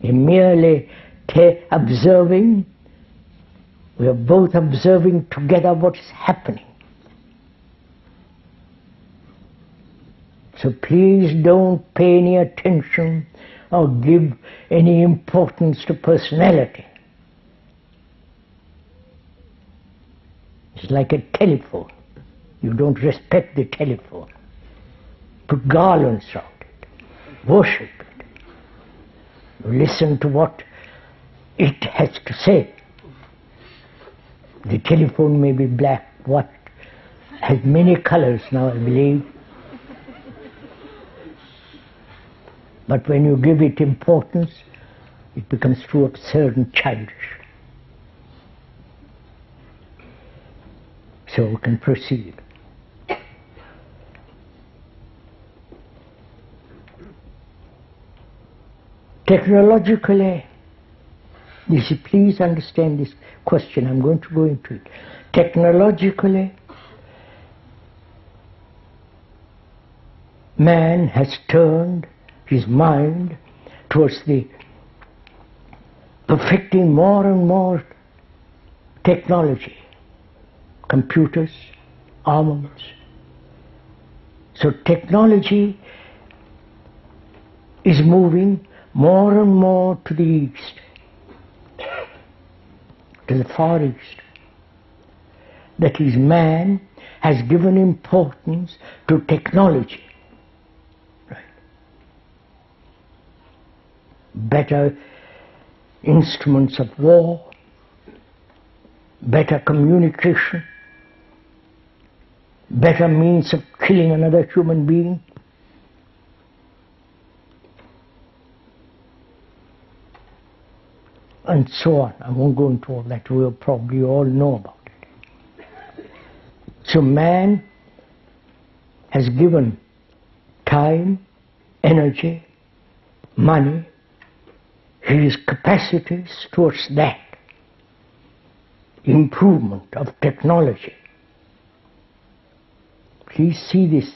We're merely observing. We are both observing together what is happening. So please don't pay any attention or give any importance to personality. It's like a telephone. You don't respect the telephone. Put garlands around it. Worship it. Listen to what it has to say. The telephone may be black, white, has many colors now, I believe. But when you give it importance, it becomes too absurd and childish. So we can proceed. Technologically, please understand this question, I'm going to go into it. Technologically, man has turned his mind towards the perfecting more and more technology, computers, armaments. So technology is moving more and more to the east, to the far east. That is, man has given importance to technology. Right? Better instruments of war, better communication, better means of killing another human being. And so on. I won't go into all that. We'll probably all know about it. So man has given time, energy, money, his capacities towards that improvement of technology. Please see this,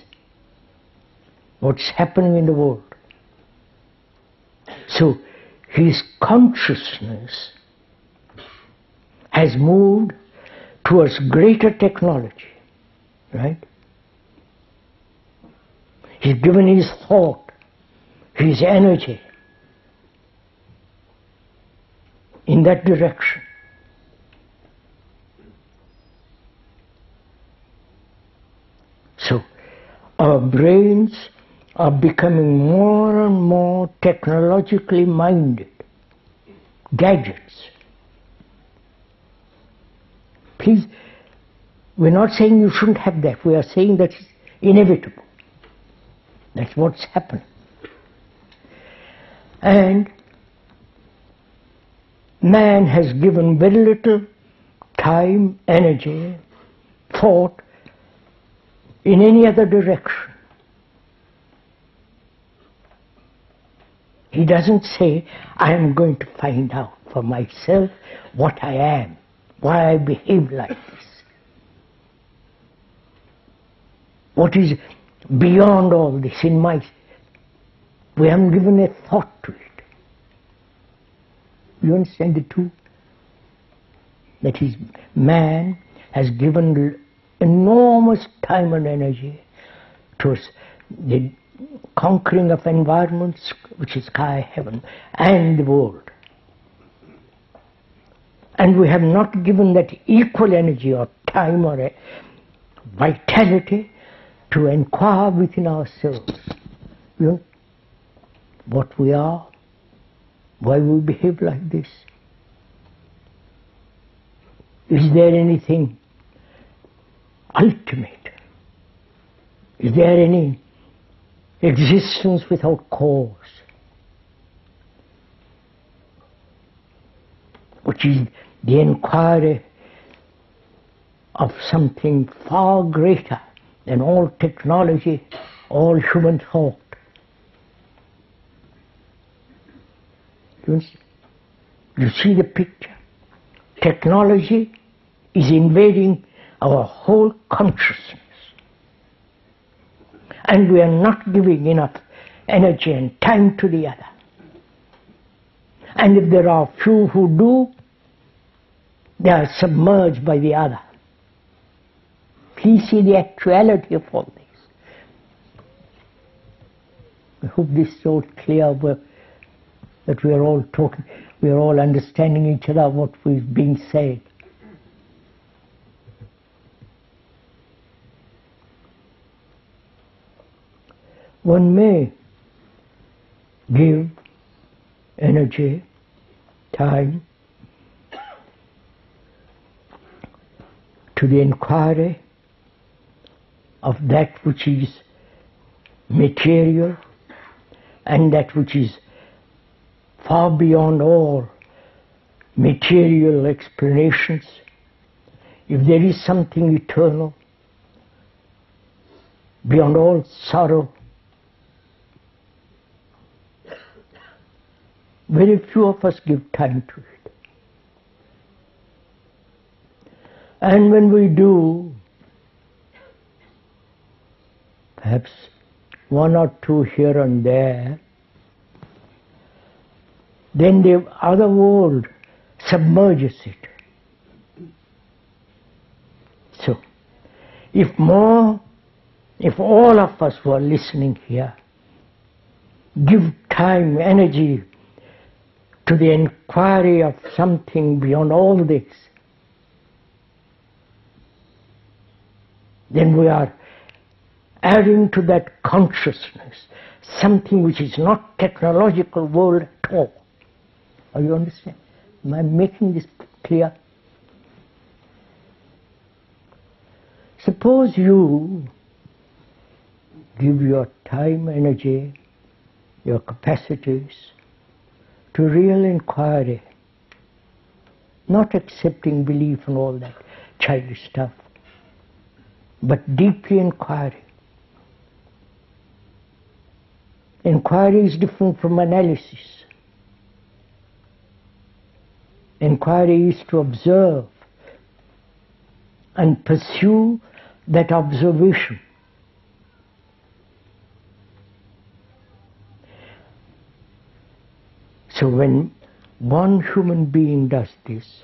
what's happening in the world. So his consciousness has moved towards greater technology, right? He's given his thought, his energy in that direction. So our brains are becoming more and more technologically minded, gadgets. Please, we're not saying you shouldn't have that, we are saying that it's inevitable. That's what's happening. And man has given very little time, energy, thought in any other direction. He doesn't say, I am going to find out for myself what I am, why I behave like this. What is beyond all this in my... We haven't given a thought to it. You understand the two? That is, man has given enormous time and energy towards the conquering of environments, which is sky, heaven, and the world. And we have not given that equal energy or time or a vitality to inquire within ourselves, you know, what we are, why we behave like this. Is there anything ultimate? Is there any existence without cause, which is the inquiry of something far greater than all technology, all human thought? You see the picture? Technology is invading our whole consciousness. And we are not giving enough energy and time to the other. And if there are few who do, they are submerged by the other. Please see the actuality of all this. I hope this is all clear, that we are all talking, we are all understanding each other, what is being said. One may give energy, time to the inquiry of that which is material and that which is far beyond all material explanations. If there is something eternal, beyond all sorrow, very few of us give time to it. And when we do, perhaps one or two here and there, then the other world submerges it. So, if all of us who are listening here give time, energy to the inquiry of something beyond all this, then we are adding to that consciousness something which is not technological world at all. Are you understand? Am I making this clear? Suppose you give your time, energy, your capacities to real inquiry, not accepting belief and all that childish stuff, but deeply inquiring. Inquiry is different from analysis. Inquiry is to observe and pursue that observation. So when one human being does this,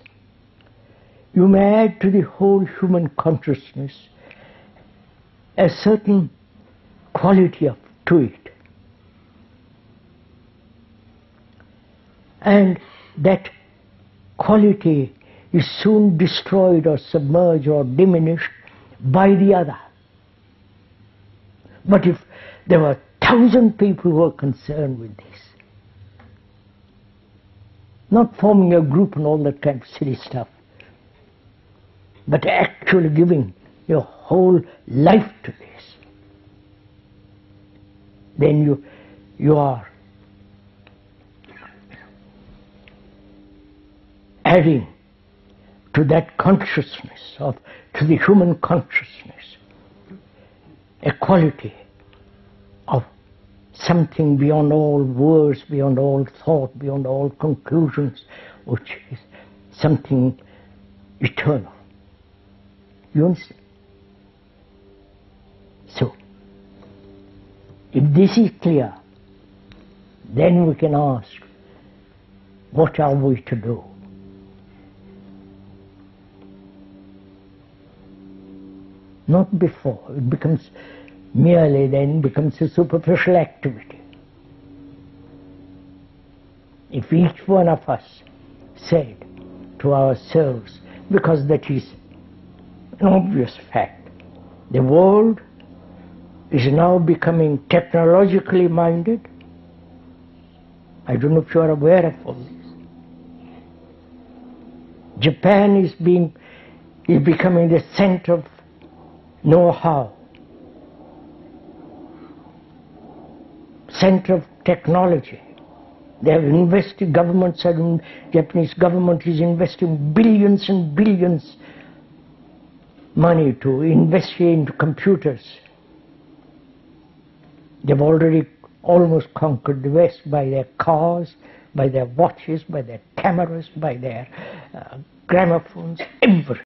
you may add to the whole human consciousness a certain quality to it. And that quality is soon destroyed or submerged or diminished by the other. But if there were 1,000 people who are concerned with this, not forming a group and all that kind of silly stuff, but actually giving your whole life to this, then you are adding to that consciousness, to the human consciousness, a quality of something beyond all words, beyond all thought, beyond all conclusions, which is something eternal. You understand? So, if this is clear, then we can ask, what are we to do? Not before. It becomes merely then becomes a superficial activity. If each one of us said to ourselves, because that is an obvious fact, the world is now becoming technologically minded. I don't know if you are aware of all this. Japan is becoming the center of know-how, center of technology. They have invested, Japanese government is investing billions and billions money to invest into computers. They've already almost conquered the West by their cars, by their watches, by their cameras, by their gramophones, everything.